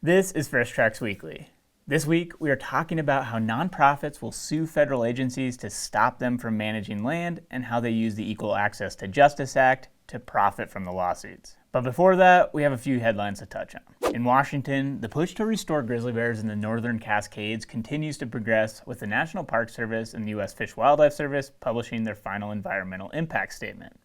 This is Fresh Tracks Weekly. This week, we are talking about how nonprofits will sue federal agencies to stop them from managing land and how they use the Equal Access to Justice Act to profit from the lawsuits. But before that, we have a few headlines to touch on. In Washington, the push to restore grizzly bears in the North Cascades continues to progress, with the National Park Service and the U.S. Fish and Wildlife Service publishing their final environmental impact statement.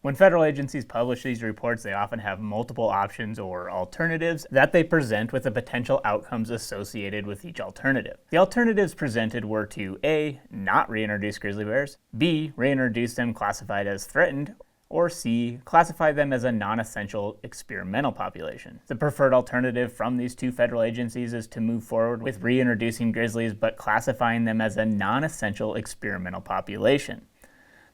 When federal agencies publish these reports, they often have multiple options or alternatives that they present with the potential outcomes associated with each alternative. The alternatives presented were to A, not reintroduce grizzly bears, B, reintroduce them classified as threatened, or C, classify them as a non-essential experimental population. The preferred alternative from these two federal agencies is to move forward with reintroducing grizzlies but classifying them as a non-essential experimental population.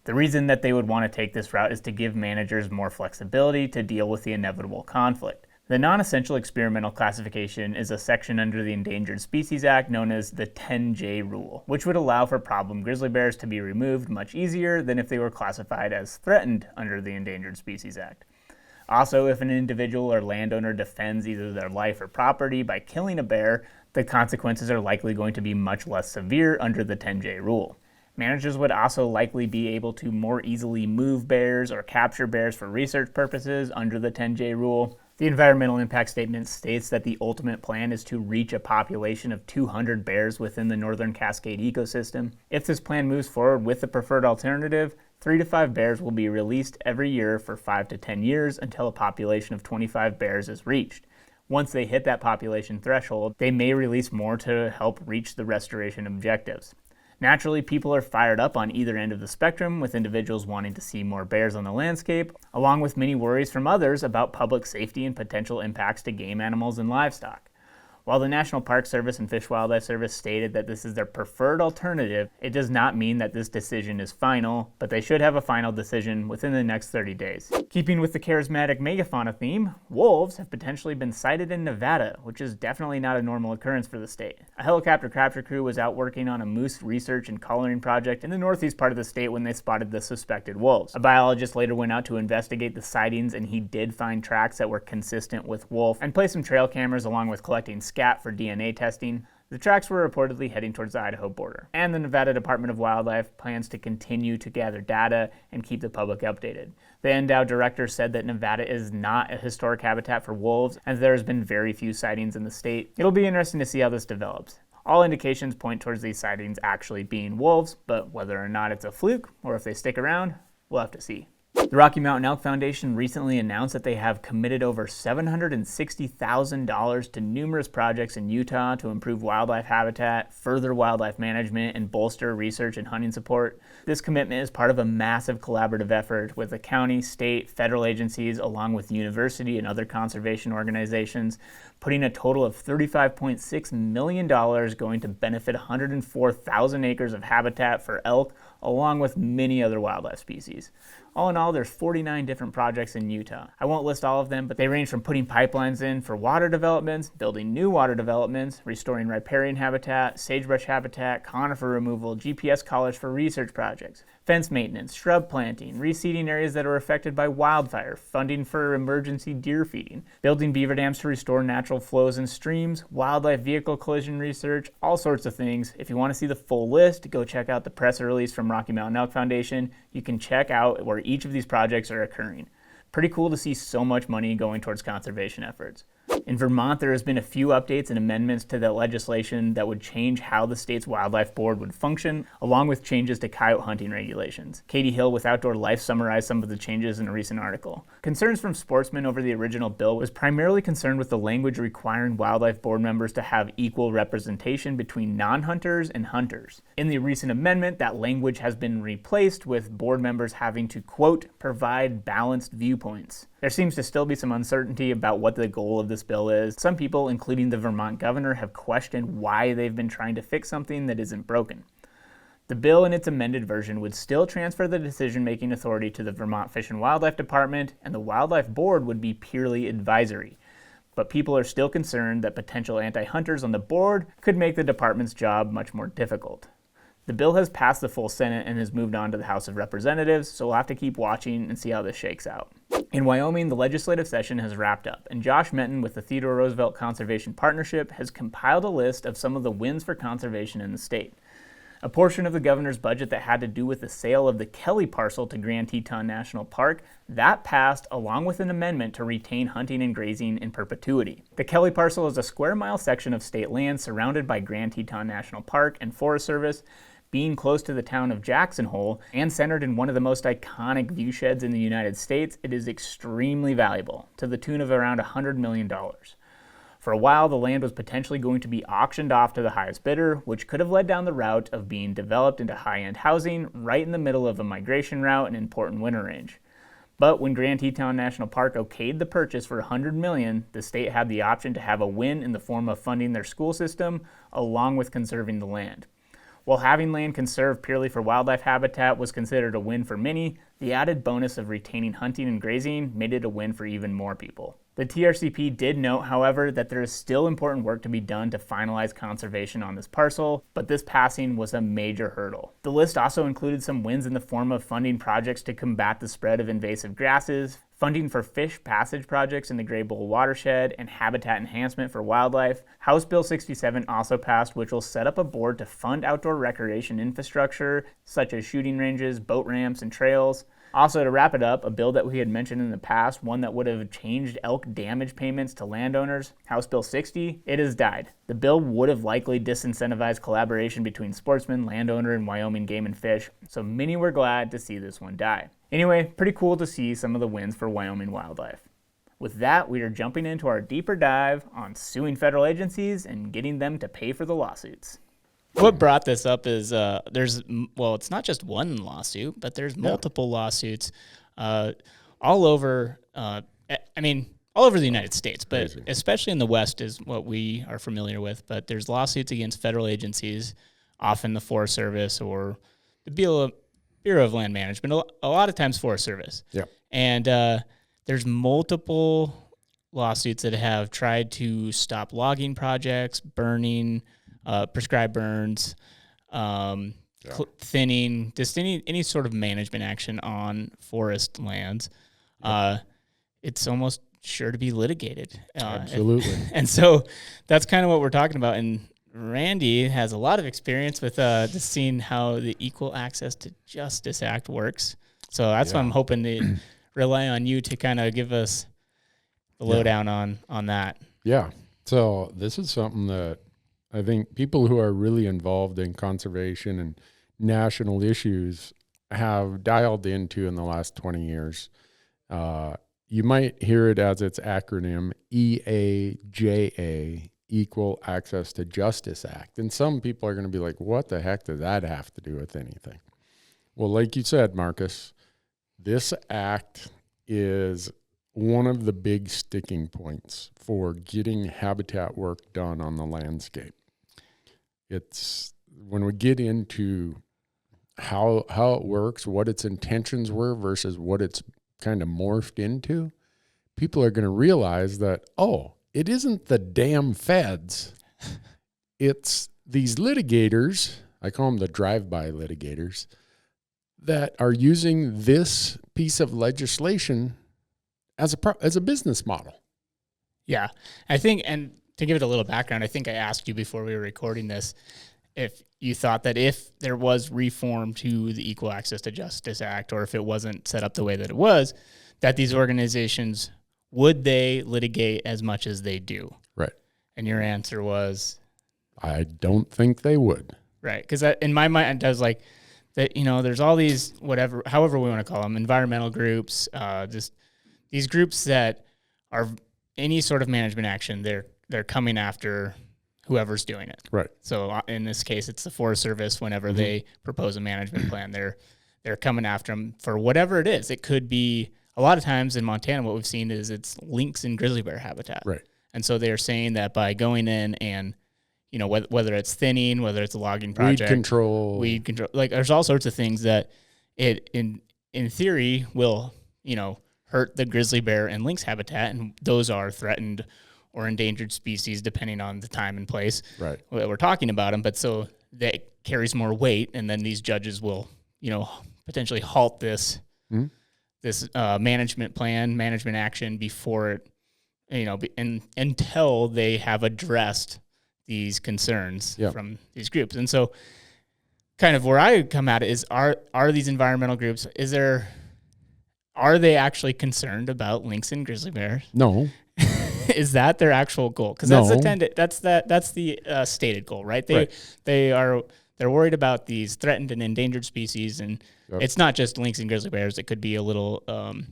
The reason that they would want to take this route is to give managers more flexibility to deal with the inevitable conflict. The non-essential experimental classification is a section under the Endangered Species Act known as the 10J rule, which would allow for problem grizzly bears to be removed much easier than if they were classified as threatened under the Endangered Species Act. Also, if an individual or landowner defends either their life or property by killing a bear, the consequences are likely going to be much less severe under the 10J rule. Managers would also likely be able to more easily move bears or capture bears for research purposes under the 10J rule. The environmental impact statement states that the ultimate plan is to reach a population of 200 bears within the Northern Cascade ecosystem. If this plan moves forward with the preferred alternative, 3 to 5 bears will be released every year for 5 to 10 years until a population of 25 bears is reached. Once they hit that population threshold, they may release more to help reach the restoration objectives. Naturally, people are fired up on either end of the spectrum, with individuals wanting to see more bears on the landscape, along with many worries from others about public safety and potential impacts to game animals and livestock. While the National Park Service and Fish and Wildlife Service stated that this is their preferred alternative, it does not mean that this decision is final, but they should have a final decision within the next 30 days. Keeping with the charismatic megafauna theme, wolves have potentially been sighted in Nevada, which is definitely not a normal occurrence for the state. A helicopter capture crew was out working on a moose research and collaring project in the northeast part of the state when they spotted the suspected wolves. A biologist later went out to investigate the sightings, and he did find tracks that were consistent with wolf and placed some trail cameras along with collecting scat for DNA testing. The tracks were reportedly heading towards the Idaho border, and the Nevada Department of Wildlife plans to continue to gather data and keep the public updated. The NDOW director said that Nevada is not a historic habitat for wolves, and there has been very few sightings in the state. It'll be interesting to see how this develops. All indications point towards these sightings actually being wolves, but whether or not it's a fluke or if they stick around, we'll have to see. The Rocky Mountain Elk Foundation recently announced that they have committed over $760,000 to numerous projects in Utah to improve wildlife habitat, further wildlife management, and bolster research and hunting support. This commitment is part of a massive collaborative effort with the county, state, federal agencies, along with university and other conservation organizations, putting a total of $35.6 million going to benefit 104,000 acres of habitat for elk, along with many other wildlife species. All in all, there's 49 different projects in Utah. I won't list all of them, but they range from putting pipelines in for water developments, building new water developments, restoring riparian habitat, sagebrush habitat, conifer removal, GPS collars for research projects, fence maintenance, shrub planting, reseeding areas that are affected by wildfire, funding for emergency deer feeding, building beaver dams to restore natural flows and streams, wildlife vehicle collision research, all sorts of things. If you want to see the full list, go check out the press release from Rocky Mountain Elk Foundation. You can check out where each of these projects are occurring. Pretty cool to see so much money going towards conservation efforts. In Vermont, there has been a few updates and amendments to the legislation that would change how the state's wildlife board would function, along with changes to coyote hunting regulations. Katie Hill with Outdoor Life summarized some of the changes in a recent article. Concerns from sportsmen over the original bill was primarily concerned with the language requiring wildlife board members to have equal representation between non-hunters and hunters. In the recent amendment, that language has been replaced with board members having to, quote, provide balanced viewpoints. There seems to still be some uncertainty about what the goal of this bill is. Some people, including the Vermont governor, have questioned why they've been trying to fix something that isn't broken. The bill in its amended version would still transfer the decision-making authority to the Vermont Fish and Wildlife Department, and the Wildlife Board would be purely advisory. But people are still concerned that potential anti-hunters on the board could make the department's job much more difficult. The bill has passed the full Senate and has moved on to the House of Representatives, so we'll have to keep watching and see how this shakes out. In Wyoming, the legislative session has wrapped up, and Josh Menton with the Theodore Roosevelt Conservation Partnership has compiled a list of some of the wins for conservation in the state. A portion of the governor's budget that had to do with the sale of the Kelly parcel to Grand Teton National Park, that passed along with an amendment to retain hunting and grazing in perpetuity. The Kelly parcel is a square-mile section of state land surrounded by Grand Teton National Park and Forest Service, being close to the town of Jackson Hole and centered in one of the most iconic view sheds in the United States. It is extremely valuable, to the tune of around $100 million. For a while, the land was potentially going to be auctioned off to the highest bidder, which could have led down the route of being developed into high-end housing right in the middle of a migration route and important winter range. But when Grand Teton National Park okayed the purchase for $100 million, the state had the option to have a win in the form of funding their school system, along with conserving the land. While having land conserved purely for wildlife habitat was considered a win for many, the added bonus of retaining hunting and grazing made it a win for even more people. The TRCP did note, however, that there is still important work to be done to finalize conservation on this parcel, but this passing was a major hurdle. The list also included some wins in the form of funding projects to combat the spread of invasive grasses, funding for fish passage projects in the Gray Bull watershed, and habitat enhancement for wildlife. House Bill 67 also passed, which will set up a board to fund outdoor recreation infrastructure, such as shooting ranges, boat ramps, and trails. Also, to wrap it up, a bill that we had mentioned in the past, one that would have changed elk damage payments to landowners, House Bill 60, it has died. The bill would have likely disincentivized collaboration between sportsmen, landowner, and Wyoming Game and Fish, so many were glad to see this one die. Anyway, pretty cool to see some of the wins for Wyoming wildlife. With that, we are jumping into our deeper dive on suing federal agencies and getting them to pay for the lawsuits. What brought this up is it's not just one lawsuit, but there's multiple lawsuits all over, all over the United States, but especially in the West is what we are familiar with. But there's lawsuits against federal agencies, often the Forest Service or the Bureau of Land Management, a lot of times Forest Service. Yeah. And there's multiple lawsuits that have tried to stop logging projects, burning, prescribed burns, thinning, just any sort of management action on forest lands. It's almost sure to be litigated. Absolutely. And so that's kind of what we're talking about. And Randy has a lot of experience with just seeing how the Equal Access to Justice Act works. So that's what I'm hoping to rely on you to kind of give us the lowdown on that. Yeah. So this is something that I think people who are really involved in conservation and national issues have dialed into in the last 20 years. You might hear it as its acronym, EAJA, Equal Access to Justice Act. And some people are going to be like, what the heck does that have to do with anything? Well, like you said, Marcus, this act is one of the big sticking points for getting habitat work done on the landscape. It's when we get into how it works, what its intentions were versus what it's kind of morphed into, people are going to realize that, it isn't the damn feds. It's these litigators, I call them the drive-by litigators, that are using this piece of legislation as a business model. Yeah, I think, and to give it a little background, I think I asked you before we were recording this if you thought that if there was reform to the Equal Access to Justice Act, or if it wasn't set up the way that it was, that these organizations, would they litigate as much as they do? Right. And your answer was? I don't think they would. Right, because in my mind, I was like, that, there's all these, however we want to call them, environmental groups, just these groups that are any sort of management action, they're coming after whoever's doing it. Right. So in this case, it's the Forest Service. Whenever they propose a management plan, they're coming after them for whatever it is. It could be, a lot of times in Montana, what we've seen is it's lynx and grizzly bear habitat. Right. And so they're saying that by going in and, whether it's thinning, whether it's a logging project, weed control, like there's all sorts of things that it in theory will, hurt the grizzly bear and lynx habitat, and those are threatened or endangered species depending on the time and place that we're talking about them. But so that carries more weight, and then these judges will, potentially halt this this management plan, management action before it, until they have addressed these concerns from these groups. And so kind of where I come at it is, are these environmental groups, are they actually concerned about lynx and grizzly bears? No. Is that their actual goal? Because that's the stated goal, right? They're worried about these threatened and endangered species, and it's not just lynx and grizzly bears. It could be a little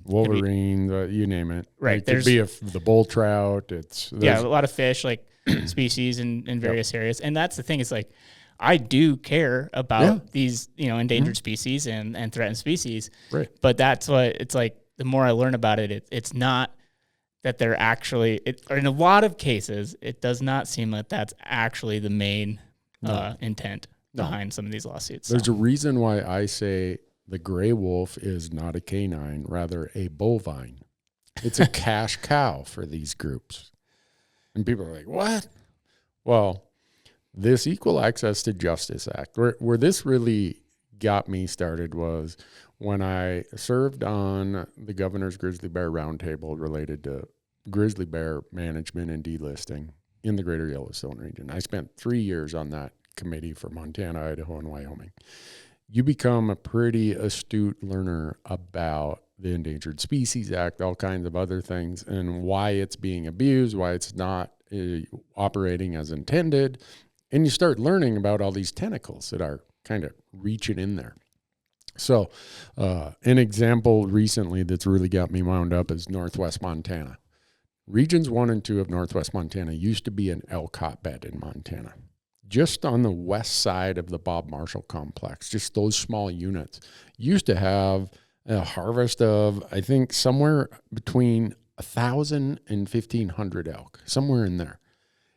Wolverine, you name it. Right. It could be the bull trout. A lot of fish like species in various areas, and that's the thing. Is like, I do care about these endangered species and threatened species, right? But that's what it's like. The more I learn about it, it's not that they're actually. Or in a lot of cases, it does not seem that that's actually the main intent behind some of these lawsuits. There's a reason why I say the gray wolf is not a canine, rather a bovine. It's a cash cow for these groups. And people are like, what? Well, this Equal Access to Justice Act, where this really got me started was when I served on the Governor's Grizzly Bear Roundtable related to grizzly bear management and delisting in the Greater Yellowstone region. I spent 3 years on that committee for Montana, Idaho, and Wyoming. You become a pretty astute learner about the Endangered Species Act, all kinds of other things, and why it's being abused, why it's not operating as intended. And you start learning about all these tentacles that are kind of reaching in there. So an example recently that's really got me wound up is Northwest Montana. Regions 1 and 2 of Northwest Montana used to be an elk hotbed in Montana. Just on the west side of the Bob Marshall complex, just those small units, used to have a harvest of, I think, somewhere between 1,000 and 1,500 elk, somewhere in there.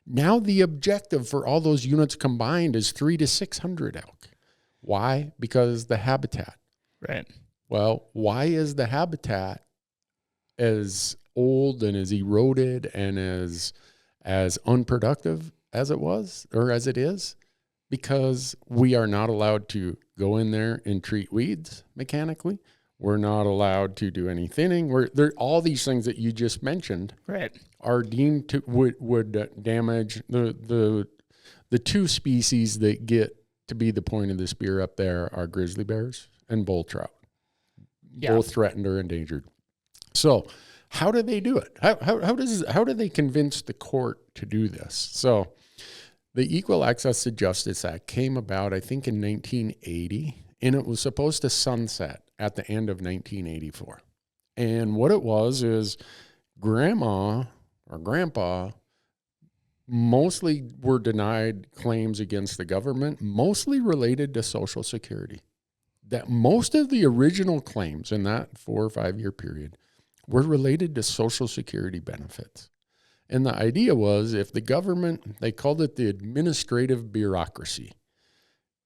Now the objective for all those units combined is 300 to 600 elk. Why? Because the habitat. Right. Well, why is the habitat as old and as eroded and as unproductive as it was or as it is? Because we are not allowed to go in there and treat weeds mechanically. We're not allowed to do any thinning. All these things that you just mentioned, right, are deemed to would damage the two species that get to be the point of the spear up there are grizzly bears and bull trout, both threatened or endangered. So how do they do it? How do they convince the court to do this? So the Equal Access to Justice Act came about, I think, in 1980, and it was supposed to sunset at the end of 1984. And what it was is grandma or grandpa mostly were denied claims against the government, mostly related to Social Security. That most of the original claims in that 4 or 5 year period were related to Social Security benefits. And the idea was, if the government, they called it the administrative bureaucracy.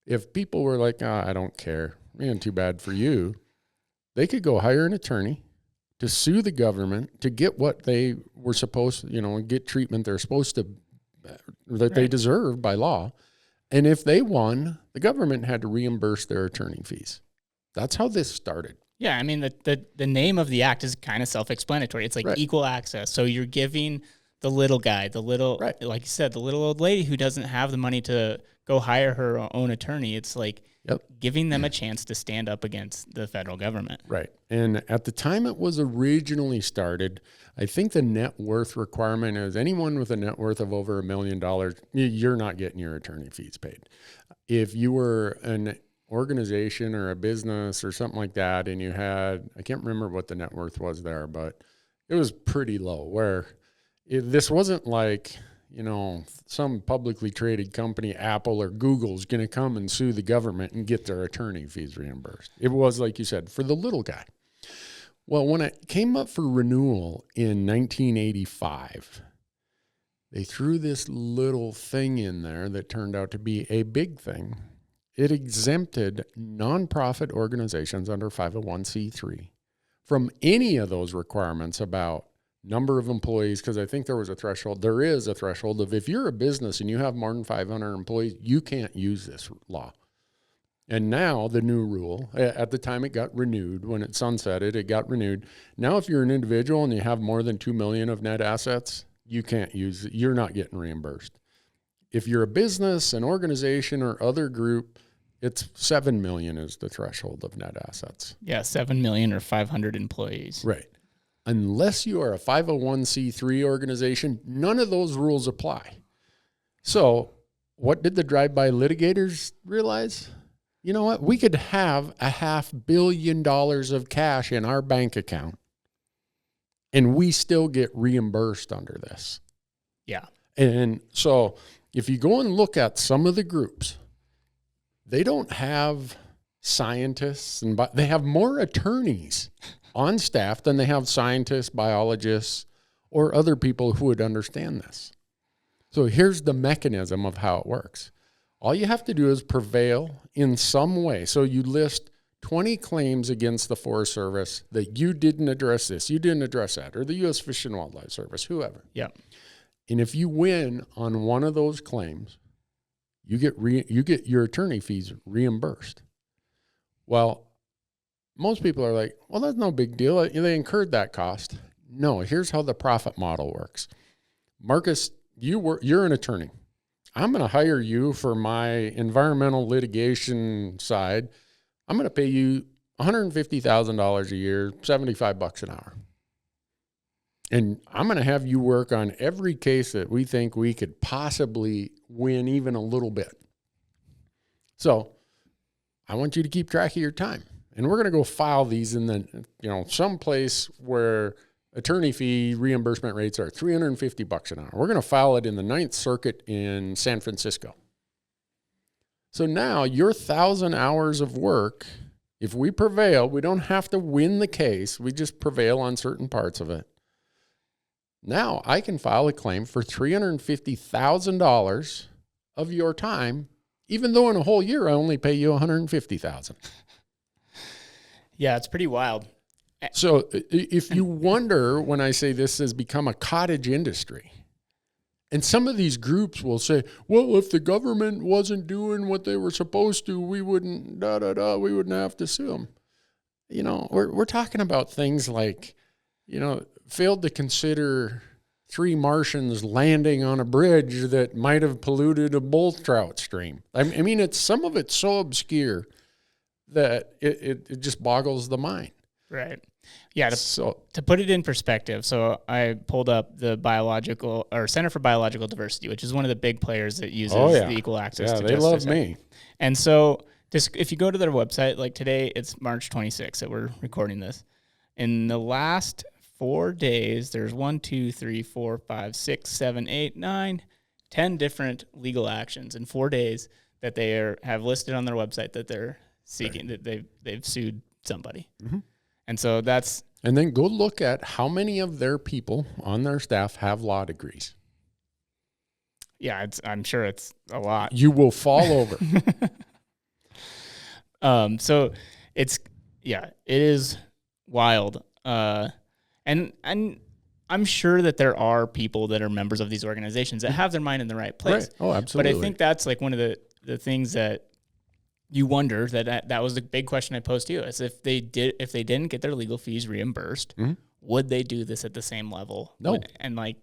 If people were like, I don't care, man, too bad for you, they could go hire an attorney to sue the government to get what they were supposed to, get treatment they're supposed to, that they deserve by law. And if they won, the government had to reimburse their attorney fees. That's how this started. Yeah, I mean, the name of the act is kind of self-explanatory. It's like equal access. So you're giving the little guy, like you said, the little old lady who doesn't have the money to go hire her own attorney. It's like giving them a chance to stand up against the federal government. Right. And at the time it was originally started, I think the net worth requirement is anyone with a net worth of over $1 million, you're not getting your attorney fees paid. If you were an organization or a business or something like that, and you had, I can't remember what the net worth was there, but it was pretty low, where this wasn't like, some publicly traded company, Apple or Google's going to come and sue the government and get their attorney fees reimbursed. It was, like you said, for the little guy. Well, when it came up for renewal in 1985, they threw this little thing in there that turned out to be a big thing. It exempted nonprofit organizations under 501c3 from any of those requirements about number of employees, because I think there was a threshold. There is a threshold of, if you're a business and you have more than 500 employees, you can't use this law. And now the new rule, at the time it got renewed, when it sunsetted, it got renewed. Now, if you're an individual and you have more than 2 million of net assets, you can't use it. You're not getting reimbursed. If you're a business, an organization, or other group, it's 7 million is the threshold of net assets. Yeah, 7 million or 500 employees. Right. Unless you are a 501c3 organization, none of those rules apply. So what did the drive-by litigators realize? You know what? We could have $500 million of cash in our bank account, and we still get reimbursed under this. Yeah. And so if you go and look at some of the groups, they don't have scientists, and they have more attorneys on staff than they have scientists, biologists, or other people who would understand this. So here's the mechanism of how it works. All you have to do is prevail in some way. So you list 20 claims against the Forest Service that you didn't address this, you didn't address that, or the U.S. Fish and Wildlife Service, whoever. Yeah. And if you win on one of those claims, you get your attorney fees reimbursed. Well, most people are like, well, that's no big deal. They incurred that cost. No, here's how the profit model works. Marcus, you're an attorney. I'm going to hire you for my environmental litigation side. I'm going to pay you $150,000 a year, $75 an hour. And I'm going to have you work on every case that we think we could possibly win even a little bit. So I want you to keep track of your time. And we're going to go file these in the, some place where attorney fee reimbursement rates are $350 an hour. We're going to file it in the 9th Circuit in San Francisco. So now your 1,000 hours of work, if we prevail, we don't have to win the case. We just prevail on certain parts of it. Now I can file a claim for $350,000 of your time, even though in a whole year I only pay you $150,000. Yeah, it's pretty wild. So if you wonder when I say this has become a cottage industry, and some of these groups will say, well, if the government wasn't doing what they were supposed to, we wouldn't, we wouldn't have to sue them. We're talking about things like, failed to consider 3 Martians landing on a bridge that might have polluted a bull trout stream. I mean, some of it's so obscure that it just boggles the mind. Right. Yeah. To put it in perspective, so I pulled up the Center for Biological Diversity, which is one of the big players that uses the equal access to justice. Yeah, they love me. And so if you go to their website, like today, it's March 26th that we're recording this. In the last 4 days, there's 1, 2, 3, 4, 5, 6, 7, 8, 9, 10 different legal actions in 4 days that they have listed on their website that they're seeking, that they've sued somebody. Mm-hmm. And so and then go look at how many of their people on their staff have law degrees. Yeah, I'm sure it's a lot. You will fall over. So it is wild. And I'm sure that there are people that are members of these organizations that have their mind in the right place. Right. Oh, absolutely. But I think that's like one of the things that you wonder that was the big question I posed to you is if they didn't get their legal fees reimbursed, mm-hmm. would they do this at the same level? No. I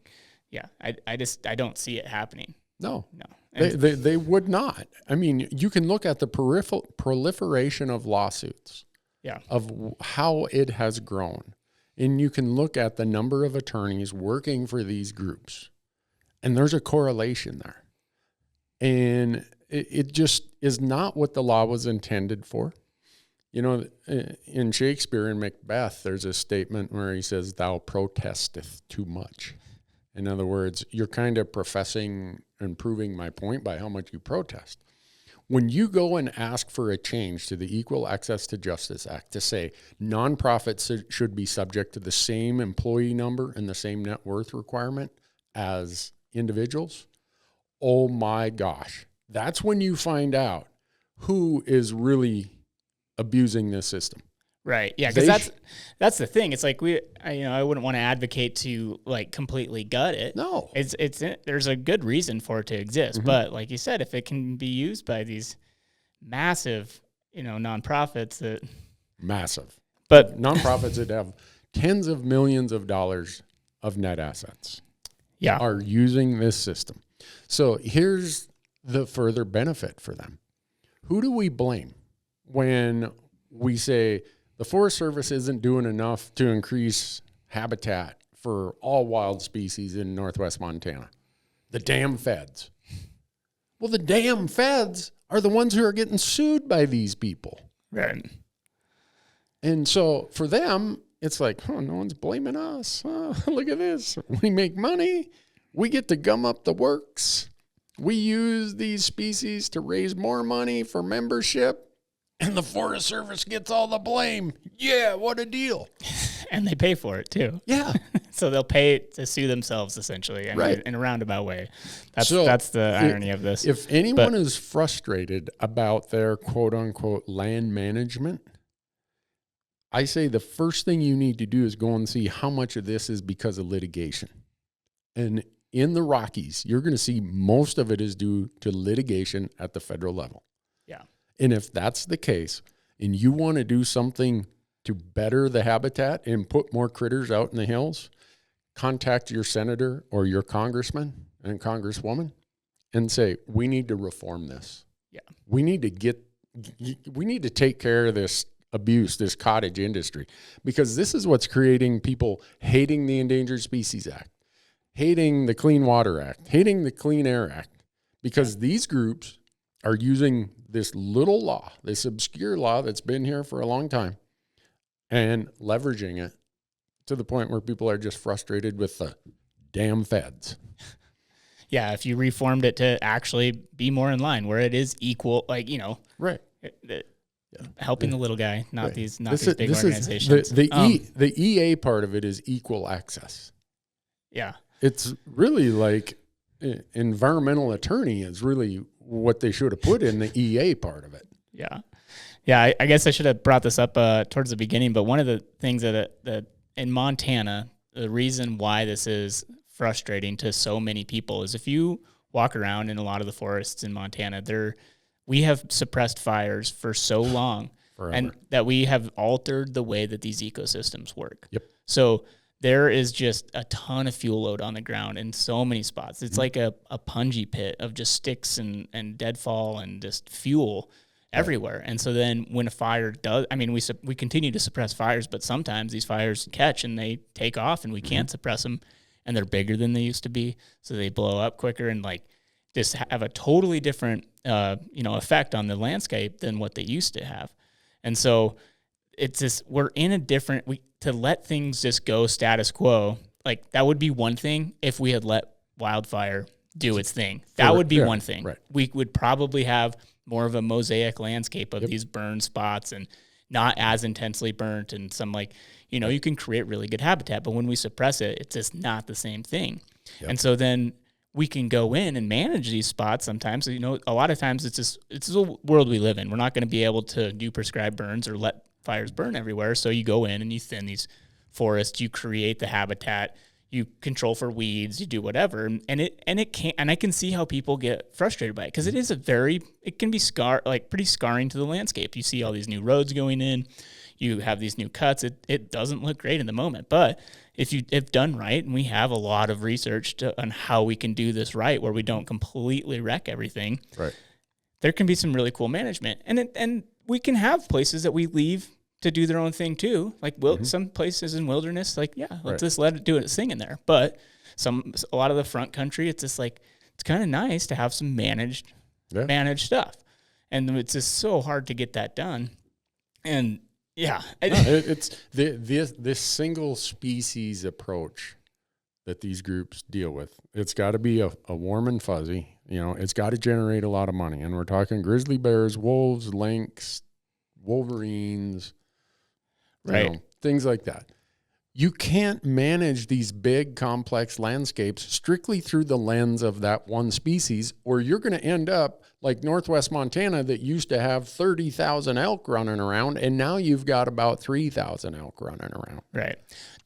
don't see it happening. No. They would not. I mean, you can look at the proliferation of lawsuits. Yeah. Of how it has grown. And you can look at the number of attorneys working for these groups. And there's a correlation there. And it just is not what the law was intended for. In Shakespeare and Macbeth, there's a statement where he says, "Thou protesteth too much." In other words, you're kind of professing and proving my point by how much you protest. When you go and ask for a change to the Equal Access to Justice Act to say nonprofits should be subject to the same employee number and the same net worth requirement as individuals, oh my gosh, that's when you find out who is really abusing this system. Right. Yeah. Because that's the thing. It's like I wouldn't want to advocate to like completely gut it. No. There's a good reason for it to exist, mm-hmm. but like you said, if it can be used by these massive nonprofits that massive. But nonprofits that have tens of millions of dollars of net assets are using this system. So here's the further benefit for them. Who do we blame when we say the Forest Service isn't doing enough to increase habitat for all wild species in Northwest Montana? The damn feds. Well, the damn feds are the ones who are getting sued by these people. Right. And so for them, it's like, no one's blaming us. Look at this. We make money. We get to gum up the works. We use these species to raise more money for membership, and the Forest Service gets all the blame. Yeah, what a deal. And they pay for it, too. Yeah. So they'll pay to sue themselves, essentially, in a roundabout way. That's the irony of this. If anyone is frustrated about their quote-unquote land management, I say the first thing you need to do is go and see how much of this is because of litigation. And in the Rockies, you're going to see most of it is due to litigation at the federal level. Yeah. And if that's the case, and you want to do something to better the habitat and put more critters out in the hills, contact your senator or your congressman and congresswoman and say, we need to reform this. Yeah. We need to take care of this abuse, this cottage industry, because this is what's creating people hating the Endangered Species Act, hating the Clean Water Act, hating the Clean Air Act, because these groups are using this little law, this obscure law that's been here for a long time, and leveraging it to the point where people are just frustrated with the damn feds. Yeah, if you reformed it to actually be more in line, where it is equal, right. Helping the little guy, not these big organizations. The EA part of it is equal access. Yeah. It's really like environmental attorney is really what they should have put in the EA part of it. Yeah. Yeah, I guess I should have brought this up towards the beginning, but one of the things that in Montana, the reason why this is frustrating to so many people is if you walk around in a lot of the forests in Montana, we have suppressed fires for so long and that we have altered the way that these ecosystems work. Yep. So there is just a ton of fuel load on the ground in so many spots. It's like a punji pit of just sticks and deadfall and just fuel everywhere. And so then when a fire does, we continue to suppress fires, but sometimes these fires catch and they take off and we can't suppress them, and they're bigger than they used to be. So they blow up quicker and just have a totally different, effect on the landscape than what they used to have. And so it's just, we're in a different, to let things just go status quo, that would be one thing if we had let wildfire do its thing. That would be one thing. Right. We would probably have more of a mosaic landscape of these burned spots and not as intensely burnt and some you can create really good habitat, but when we suppress it, it's just not the same thing. Yep. And so then we can go in and manage these spots sometimes. A lot of times it's the world we live in. We're not going to be able to do prescribed burns or let fires burn everywhere. So you go in and you thin these forests, you create the habitat, you control for weeds, you do whatever. And I can see how people get frustrated by it because it can be pretty scarring to the landscape. You see all these new roads going in, you have these new cuts. It doesn't look great in the moment, but if done right, and we have a lot of research on how we can do this right, where we don't completely wreck everything, right, there can be some really cool management. And we can have places that we leave to do their own thing too. Some places in wilderness, let's just let it do its thing in there. But a lot of the front country, it's just it's kind of nice to have some managed stuff. And it's just so hard to get that done. And it's this single species approach that these groups deal with. It's got to be a warm and fuzzy. It's got to generate a lot of money. And we're talking grizzly bears, wolves, lynx, wolverines, right? Things like that. You can't manage these big, complex landscapes strictly through the lens of that one species, or you're going to end up like Northwest Montana that used to have 30,000 elk running around, and now you've got about 3,000 elk running around. Right.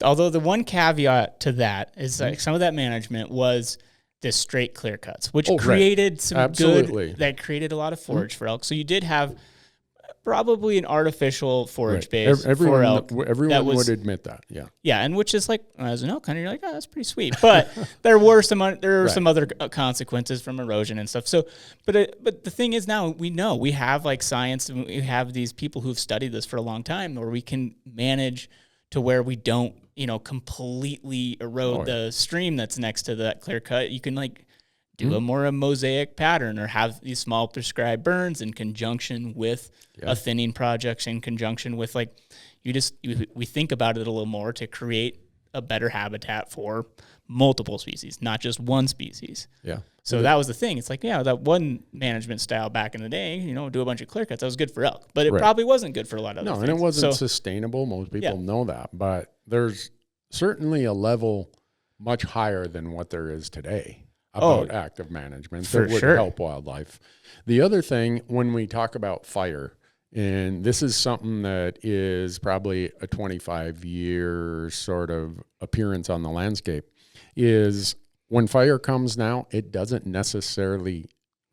Although the one caveat to that is some of that management was this straight clear cuts, which created some Absolutely. that created a lot of forage for elk. So you did have probably an artificial forage Right. base for Everyone, elk. everyone would admit that. Yeah. Yeah, and which is like, as an elk hunter, you're like, oh, that's pretty sweet. But there were some other consequences from erosion and stuff. So, but the thing is, now we know, we have like science, and we have these people who've studied this for a long time, where we can manage to where we don't, completely erode the stream that's next to that clear cut. You can like do a more mosaic pattern, or have these small prescribed burns in conjunction with a thinning project, in conjunction with like, we think about it a little more to create a better habitat for multiple species, not just one species. Yeah. So that was the thing. It's like, that one management style back in the day, do a bunch of clear cuts, that was good for elk, but it probably wasn't good for a lot of other things. No, and it wasn't sustainable. Most people know that, but there's certainly a level much higher than what there is today about active management that would help wildlife. The other thing, when we talk about fire, and this is something that is probably a 25-year sort of appearance on the landscape, is when fire comes now, it doesn't necessarily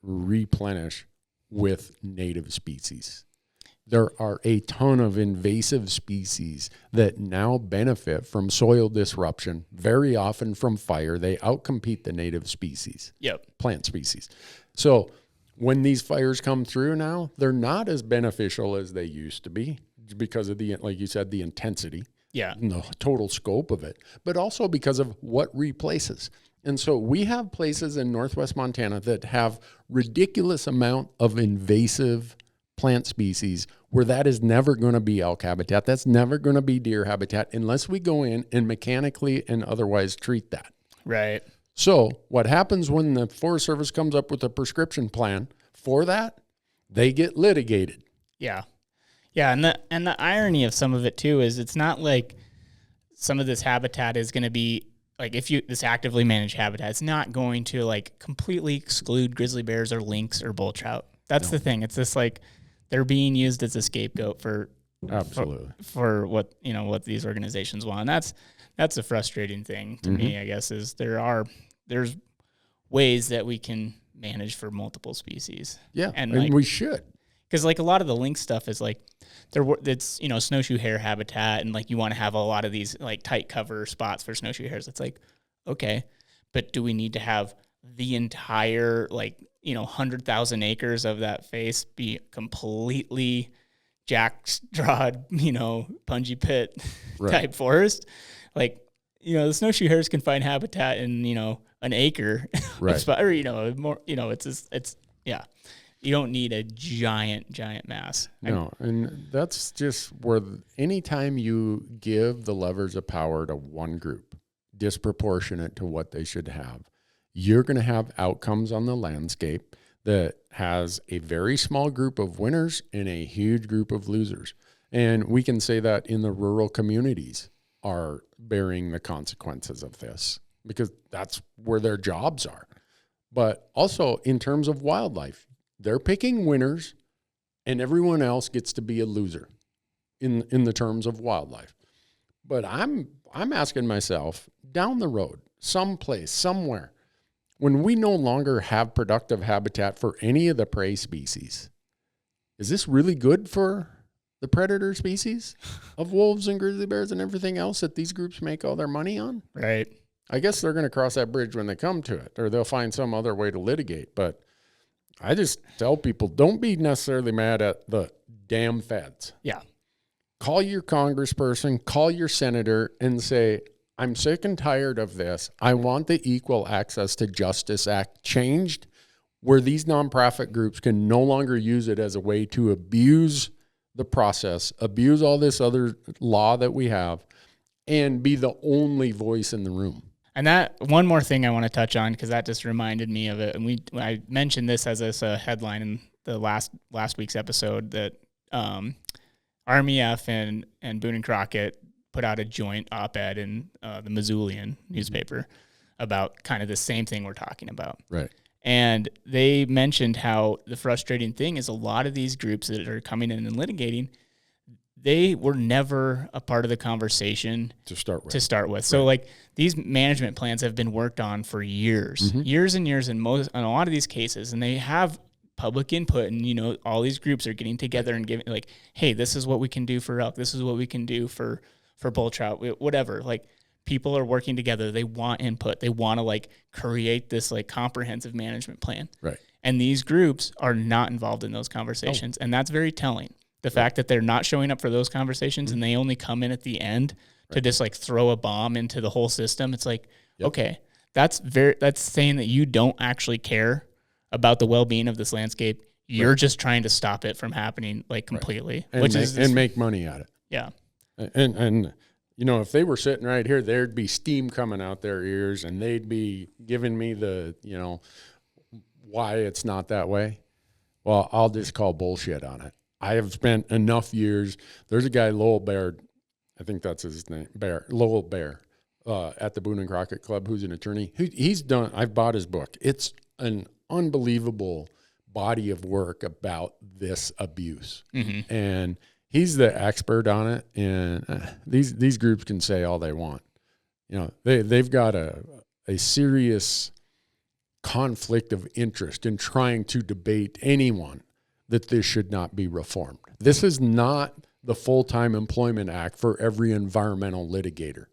replenish with native species. There are a ton of invasive species that now benefit from soil disruption, very often from fire. They outcompete the native species, plant species. So when these fires come through now, they're not as beneficial as they used to be because of like you said, the intensity, and the total scope of it, but also because of what replaces. And so we have places in Northwest Montana that have ridiculous amount of invasive plant species where that is never going to be elk habitat. That's never going to be deer habitat unless we go in and mechanically and otherwise treat that. Right. So what happens when the Forest Service comes up with a prescription plan for that? They get litigated. Yeah. Yeah, and the irony of some of it too is it's not like some of this habitat is going to be like, this actively managed habitat, it's not going to like completely exclude grizzly bears or lynx or bull trout. That's the thing. It's just like they're being used as a scapegoat for what what these organizations want. And that's a frustrating thing to me, I guess, is there's ways that we can manage for multiple species. Yeah, and we should. Because like a lot of the lynx stuff is like it's snowshoe hare habitat, and like you want to have a lot of these like tight cover spots for snowshoe hares. It's like, okay, but do we need to have the entire 100,000 acres of that face be completely jackstrawed, punji pit type forest? Like, the snowshoe hares can find habitat in, an acre, right? Or, more, it's you don't need a giant mass. No, and that's just where anytime you give the levers of power to one group, disproportionate to what they should have, you're going to have outcomes on the landscape that has a very small group of winners and a huge group of losers. And we can say that in the rural communities are bearing the consequences of this because that's where their jobs are. But also in terms of wildlife, they're picking winners and everyone else gets to be a loser in the terms of wildlife. But I'm asking myself, down the road, someplace, somewhere, when we no longer have productive habitat for any of the prey species, is this really good for the predator species of wolves and grizzly bears and everything else that these groups make all their money on? Right. I guess they're going to cross that bridge when they come to it, or they'll find some other way to litigate. But I just tell people, don't be necessarily mad at the damn feds. Yeah. Call your congressperson, call your senator and say, I'm sick and tired of this. I want the Equal Access to Justice Act changed where these nonprofit groups can no longer use it as a way to abuse the process, abuse all this other law that we have, and be the only voice in the room. And that one more thing I want to touch on, because that just reminded me of it. And I mentioned this as a headline in the last week's episode that RMEF and Boone and Crockett put out a joint op-ed in the Missoulian newspaper about kind of the same thing we're talking about. Right. And they mentioned how the frustrating thing is a lot of these groups that are coming in and litigating, they were never a part of the conversation to start with. Right. So like these management plans have been worked on for years, years and years in a lot of these cases, and they have public input, and, you know, all these groups are getting together and giving, like, hey, this is what we can do for elk. This is what we can do for bull trout, whatever. Like, people are working together. They want input. They want to, like, create this, like, comprehensive management plan. Right. And these groups are not involved in those conversations. And that's very telling. The fact that they're not showing up for those conversations and they only come in at the end to just, like, throw a bomb into the whole system. It's like, okay, that's saying that you don't actually care about the well-being of this landscape. You're just trying to stop it from happening, like, completely, and make money at it. Yeah. And you know, if they were sitting right here, there'd be steam coming out their ears, and they'd be giving me the, you know, why it's not that way. Well, I'll just call bullshit on it. I have spent enough years. There's a guy, Lowell Baird, I think that's his name, Lowell Bear, at the Boone and Crockett Club, who's an attorney. He's done. I've bought his book. It's an unbelievable body of work about this abuse, and he's the expert on it. And these groups can say all they want. You know, they've got a serious conflict of interest in trying to debate anyone that this should not be reformed. This is not the Full-Time Employment Act for every environmental litigator.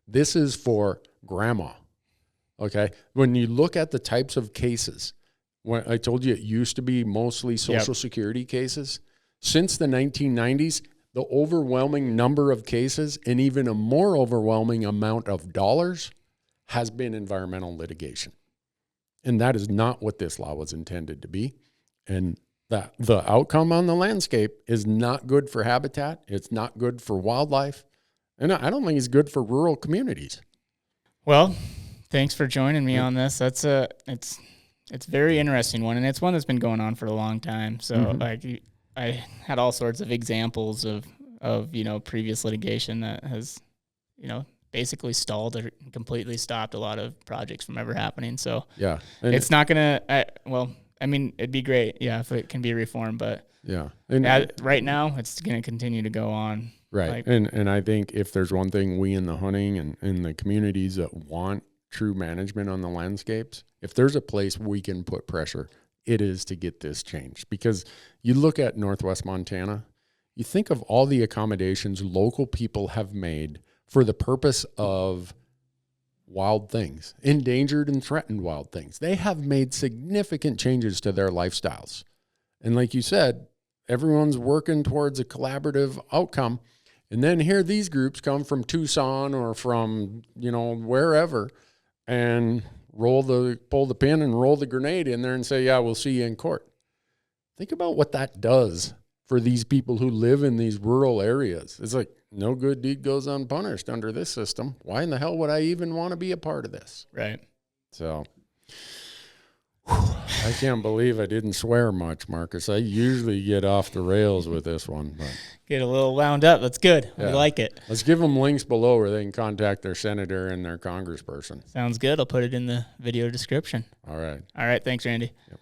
This is for grandma, okay? When you look at the types of cases, when I told you it used to be mostly Social Security cases, since the 1990s, the overwhelming number of cases and even a more overwhelming amount of dollars has been environmental litigation. And that is not what this law was intended to be. And that the outcome on the landscape is not good for habitat. It's not good for wildlife. And I don't think it's good for rural communities. Well, thanks for joining me on this. That's it's a very interesting one, and it's one that's been going on for a long time. So like I had all sorts of examples of, you know, previous litigation that has, you know, basically stalled or completely stopped a lot of projects from ever happening. So yeah, it's not going to, I mean, it'd be great, if it can be reformed, but right now it's going to continue to go on. Right. Like, and I think if there's one thing we in the hunting and in the communities that want true management on the landscapes, if there's a place we can put pressure, it is to get this changed. Because you look at Northwest Montana, you think of all the accommodations local people have made for the purpose of wild things, endangered and threatened wild things. They have made significant changes to their lifestyles. And like you said, everyone's working towards a collaborative outcome. And then here these groups come from Tucson or from, you know, wherever, and pull the pin and roll the grenade in there and say, yeah, we'll see you in court. Think about what that does for these people who live in these rural areas. It's like, no good deed goes unpunished under this system. Why in the hell would I even want to be a part of this? Right. So I can't believe I didn't swear much, Marcus. I usually get off the rails with this one. But get a little wound up. That's good. Yeah. We like it. Let's give them links below where they can contact their senator and their congressperson. Sounds good. I'll put it in the video description. All right. All right. Thanks, Randy. Yep.